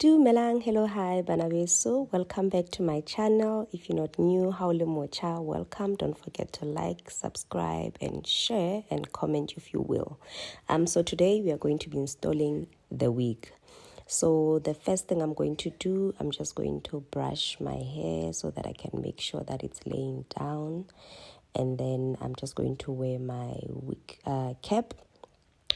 Dumelang, hello, hi, banabeso. Welcome back to my channel. If you're not new, haole mocha, welcome. Don't forget to like, subscribe, and share, and comment if you will. So today we are going to be installing the wig. So the first thing I'm going to do, I'm just going to brush my hair so that I can make sure that it's laying down. And then I'm just going to wear my wig cap.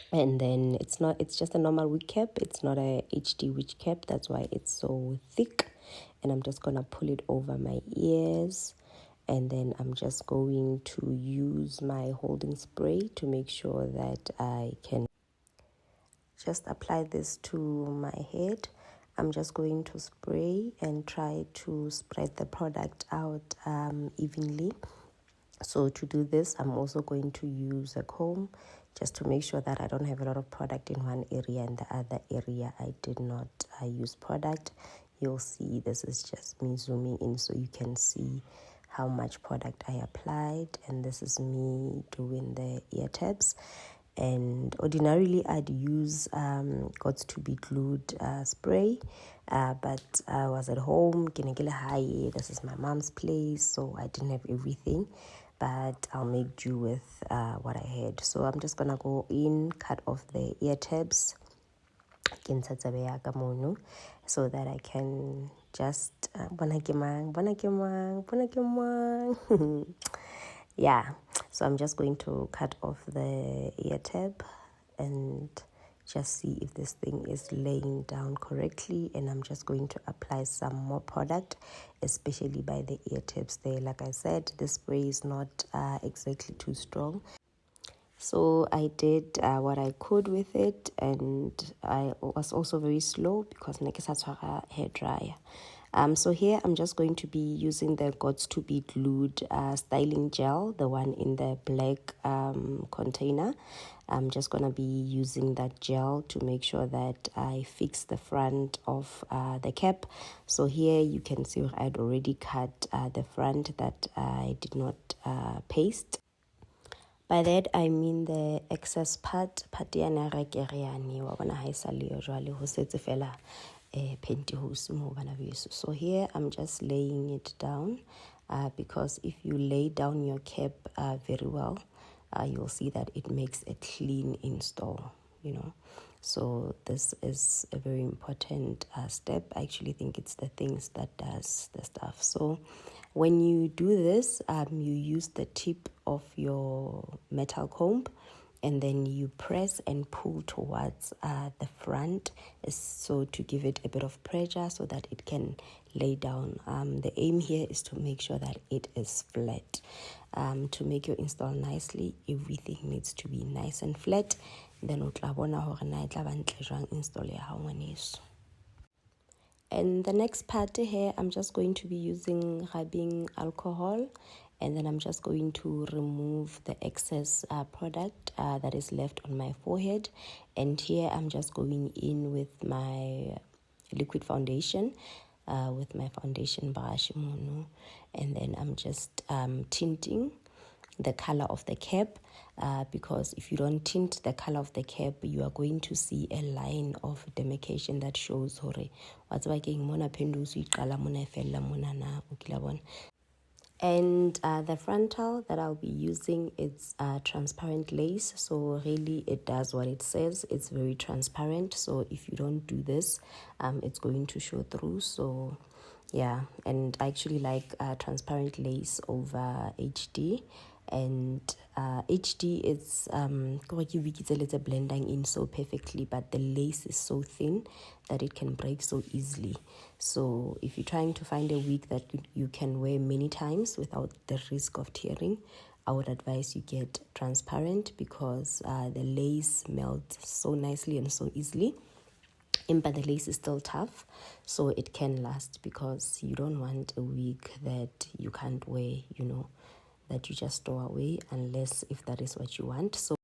And then it's just a normal wig cap. It's not a HD wig cap. That's why it's so thick. And I'm just gonna pull it over my ears. And then I'm just going to use my holding spray to make sure that I can just apply this to my head. I'm just going to spray and try to spread the product out evenly. So to do this, I'm also going to use a comb just to make sure that I don't have a lot of product in one area and the other area I did not use product. You'll see this is just me zooming in so you can see how much product I applied, and this is me doing the ear tabs. And ordinarily I'd use Got2bGlued spray, but I was at home, this is my mom's place, so I didn't have everything, but I'll make do with what I had. So I'm just gonna go in, cut off the ear tabs so that I can just yeah, so I'm just going to cut off the ear tab and just see if this thing is laying down correctly. And I'm just going to apply some more product, especially by the ear tabs there. Like I said, the spray is not exactly too strong. So I did what I could with it, and I was also very slow because I had hair dryer. So here I'm just going to be using the Got2bGlued styling gel, the one in the black container. I'm just going to be using that gel to make sure that I fix the front of the cap. So here you can see I had already cut the front that I did not paste. By that I mean the excess part ya narekereane wa bona ha isa le jwale ho setse fela pantyhose mo bana beso. So here I'm just laying it down because if you lay down your cap very well, you'll see that it makes a clean install, you know. So this is a very important step. I actually think it's the things that does the stuff. So when you do this, you use the tip of your metal comb, and then you press and pull towards the front, so to give it a bit of pressure so that it can lay down. The aim here is to make sure that it is flat. To make your install nicely, everything needs to be nice and flat. Then install ya. And the next part here, I'm just going to be using rubbing alcohol, and then I'm just going to remove the excess product that is left on my forehead. And here I'm just going in with my liquid foundation, with my foundation brush, and then I'm just tinting the color of the cap, because if you don't tint the color of the cap, you are going to see a line of demarcation that shows and the frontal that I'll be using, it's transparent lace, so really it does what it says. It's very transparent, so if you don't do this, it's going to show through. So yeah, and I actually like transparent lace over HD. And HD is it's blending in so perfectly, but the lace is so thin that it can break so easily. So if you're trying to find a wig that you can wear many times without the risk of tearing, I would advise you get transparent, because the lace melts so nicely and so easily. But the lace is still tough, so it can last, because you don't want a wig that you can't wear, you know, that you just store away, unless if that is what you want. So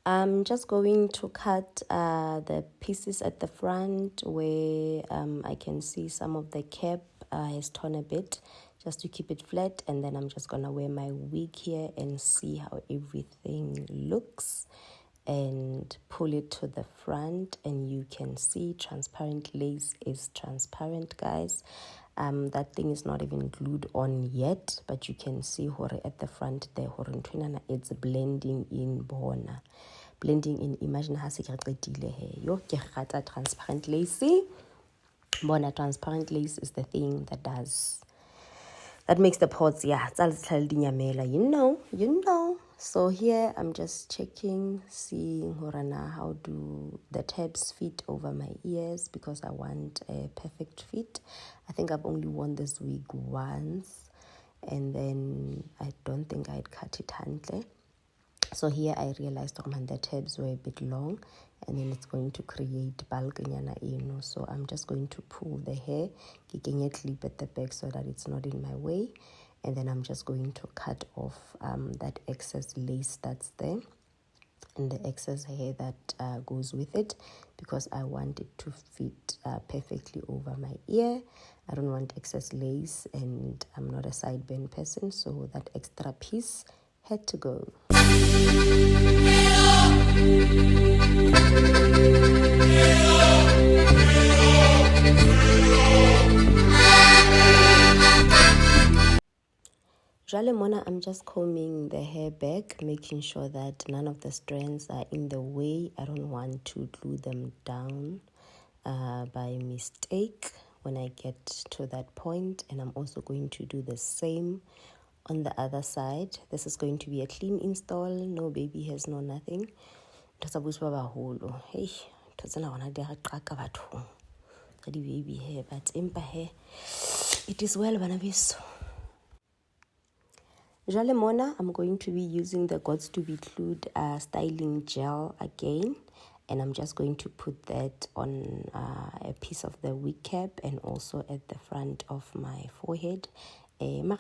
I'm just going to cut the pieces at the front where I can see some of the cap has torn a bit, just to keep it flat. And then I'm just gonna wear my wig here and see how everything looks. and pull it to the front, and you can see transparent lace is transparent, guys. That thing is not even glued on yet, but you can see at the front there it's blending in bona. Blending in, imagine how yo transparent lace. Bona transparent lace is the thing that makes the pods, you know. So here I'm just checking, seeing how do the tabs fit over my ears, because I want a perfect fit. I think I've only worn this wig once, and then I don't think I'd cut it handle. So here I realized the tabs were a bit long, and then it's going to create bulk. So I'm just going to pull the hair, kicking a clip at the back so that it's not in my way. And then I'm just going to cut off that excess lace that's there and the excess hair that goes with it, because I want it to fit perfectly over my ear. I don't want excess lace, and I'm not a sideburn person, so that extra piece had to go. Mona, I'm just combing the hair back, making sure that none of the strands are in the way. I don't want to glue them down by mistake when I get to that point. And I'm also going to do the same on the other side. This is going to be a clean install, no baby hairs, no nothing. Hey, baby hair, but impa hair, it is well, Banabiso. Mona, I'm going to be using the Got2bGlued styling gel again, and I'm just going to put that on a piece of the wig cap and also at the front of my forehead. You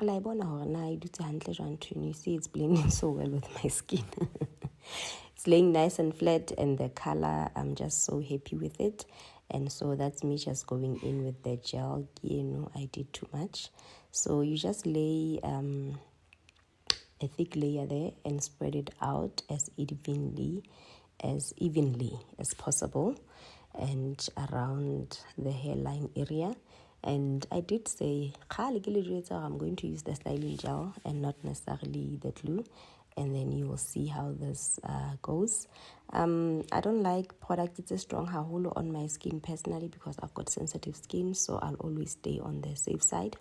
see it's blending so well with my skin. It's laying nice and flat, and the color, I'm just so happy with it. And so that's me just going in with the gel. I did too much. So you just lay a thick layer there and spread it out as evenly as possible and around the hairline area. And I did say I'm going to use the styling gel and not necessarily the glue, and then you will see how this goes. I don't like product it's a strong haholo on my skin personally, because I've got sensitive skin, so I'll always stay on the safe side.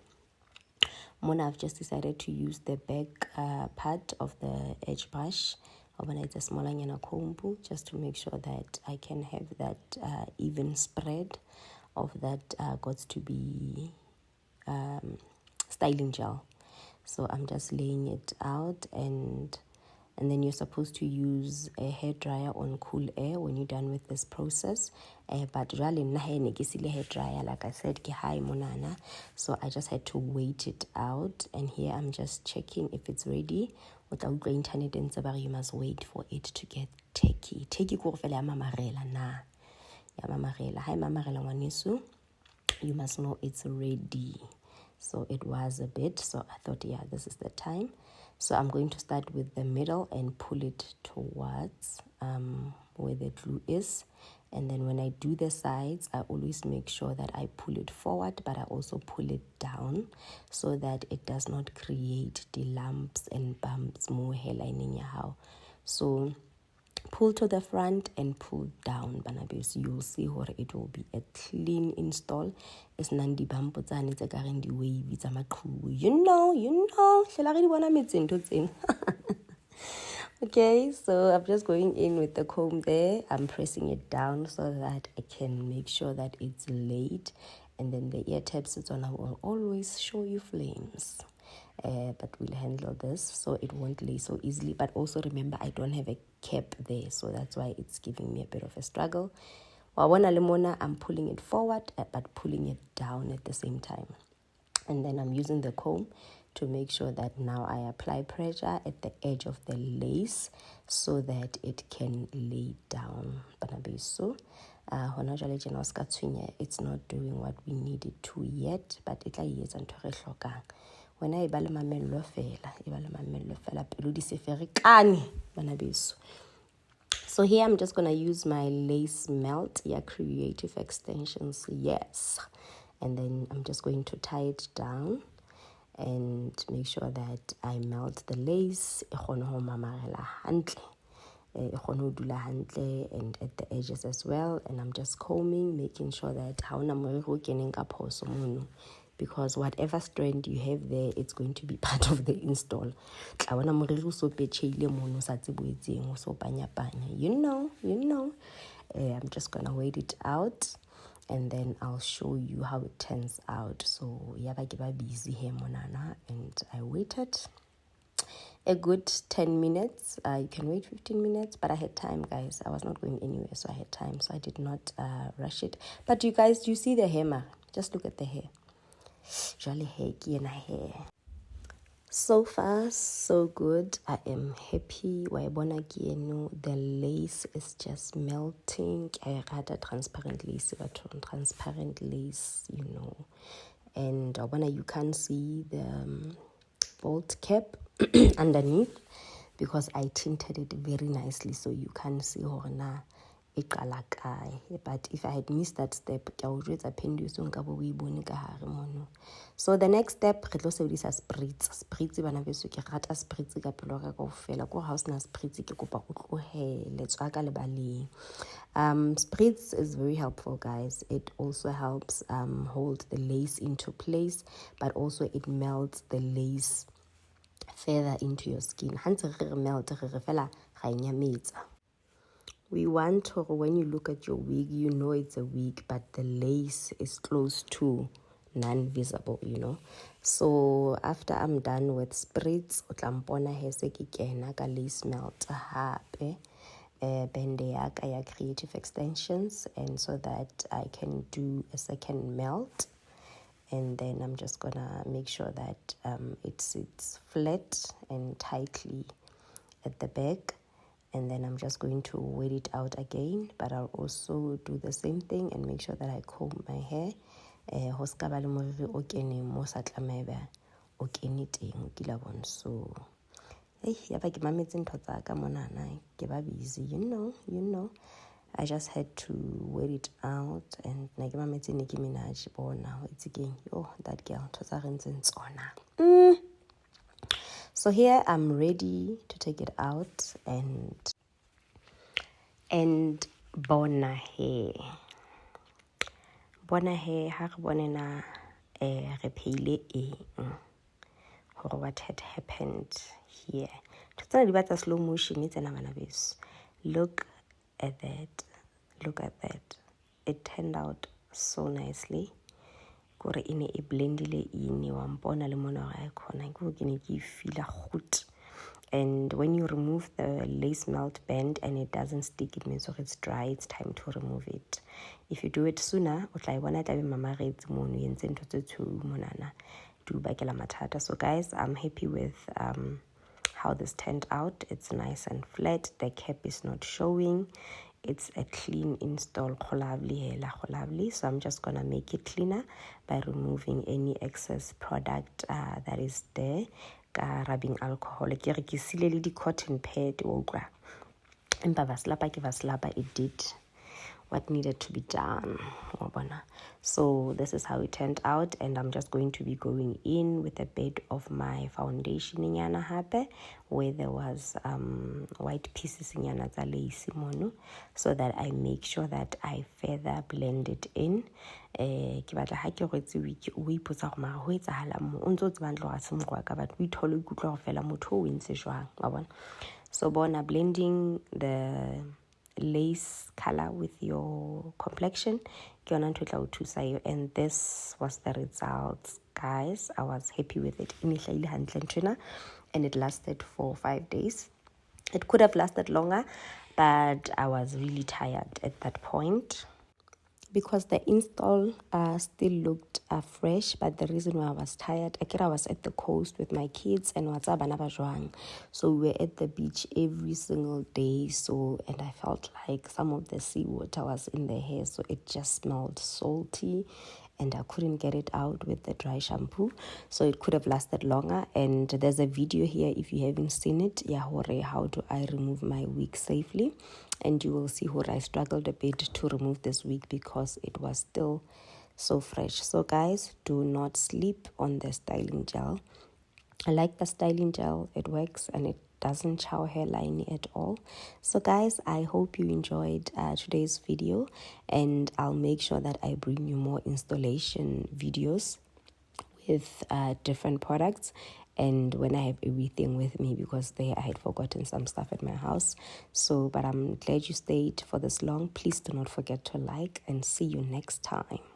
Mona, I've just decided to use the back part of the edge brush. It's a smaller comb, just to make sure that I can have that even spread of that Got2b styling gel. So I'm just laying it out, and then you're supposed to use a hairdryer on cool air when you're done with this process. But hair dryer, like I said, monana. So I just had to wait it out, and here I'm just checking if it's ready. Without going internet and you must wait for it to get techy. Techy kurfele mamarela na. Ya mamarela. Hi mamarela wanisu. You must know it's ready. So it was a bit, so I thought, yeah, this is the time. So I'm going to start with the middle and pull it towards where the glue is. And then when I do the sides, I always make sure that I pull it forward, but I also pull it down so that it does not create the lumps and bumps more hairline in your hair. So pull to the front and pull down, Banabes. You'll see what it will be a clean install. It's nandi bump it's a guarantee wave, it's a macru. You know. Okay, so I'm just going in with the comb there. I'm pressing it down so that I can make sure that it's laid. And then the ear tabs it's on will always show you flames. But we'll handle this so it won't lay so easily. But also remember, I don't have a cap there, so that's why it's giving me a bit of a struggle. I'm pulling it forward but pulling it down at the same time. And then I'm using the comb to make sure that now I apply pressure at the edge of the lace so that it can lay down. It's not doing what we need it to yet, but it is when I bala mamello fela, pelo di se ferikane bana beso. So here I'm just going to use my lace melt, Creative Extensions, yes. And then I'm just going to tie it down and make sure that I melt the lace. And at the edges as well, and I'm just combing, making sure that because whatever strand you have there, it's going to be part of the install. I'm just gonna wait it out and then I'll show you how it turns out. So busy here monana, and I waited a good 10 minutes. You can wait 15 minutes, but I had time, guys. I was not going anywhere, so I had time, so I did not rush it. But you guys, you see the hair, just look at the hair. Jolly hair. So far, so good. I am happy. The lace is just melting. I had a transparent lace, and you can see the bolt cap underneath, because I tinted it very nicely, so you can see but if I had missed that step, so the next step, re tlo sebedisa spritz bana beso, ke rata spritz ka pelo ka kaofela ko house na spritz ke kopa o tlohele tswa ka lebaleng. Spritz is very helpful, guys. It also helps hold the lace into place, but also it melts the lace further into your skin. We want to, when you look at your wig, you know it's a wig, but the lace is close to non-visible, So after I'm done with spritz, utlampona hese ki kena ka lace melt hape bende ya Creative Extensions, and so that I can do a second melt. And then I'm just gonna make sure that it sits flat and tightly at the back. And then I'm just going to wait it out again, but I'll also do the same thing and make sure that I comb my hair. So busy, I just had to wait it out, and that girl. So here I'm ready to take it out and bona hair ha re bonena re pheile what had happened here. Slow motion. Look at that. It turned out so nicely. And when you remove the lace melt band and it doesn't stick, it means it's dry, it's time to remove it. If you do it sooner, so guys, I'm happy with how this turned out. It's nice and flat. The cap is not showing. It's a clean install. Lovely. So I'm just gonna make it cleaner by removing any excess product that is there. Rubbing alcohol. Cotton pad. It did what needed to be done. So this is how it turned out, and I'm just going to be going in with a bit of my foundation where there was white pieces so that I make sure that I further blend it in. So blending the lace color with your complexion, and this was the results, guys. I was happy with it. And it lasted for 5 days. It could have lasted longer, but I was really tired at that point because the install still looked fresh. But the reason why I was tired, I was at the coast with my kids and so we were at the beach every single day. So, and I felt like some of the seawater was in the hair, so it just smelled salty, and I couldn't get it out with the dry shampoo, so it could have lasted longer. And there's a video here if you haven't seen it, how do I remove my wig safely. and you will see what I struggled a bit to remove this wig because it was still so fresh. So guys, do not sleep on the styling gel. I like the styling gel. It works and it doesn't chow hairline at all. So guys, I hope you enjoyed today's video, and I'll make sure that I bring you more installation videos with different products, and when I have everything with me, because there I had forgotten some stuff at my house. So but I'm glad you stayed for this long. Please do not forget to like, and see you next time.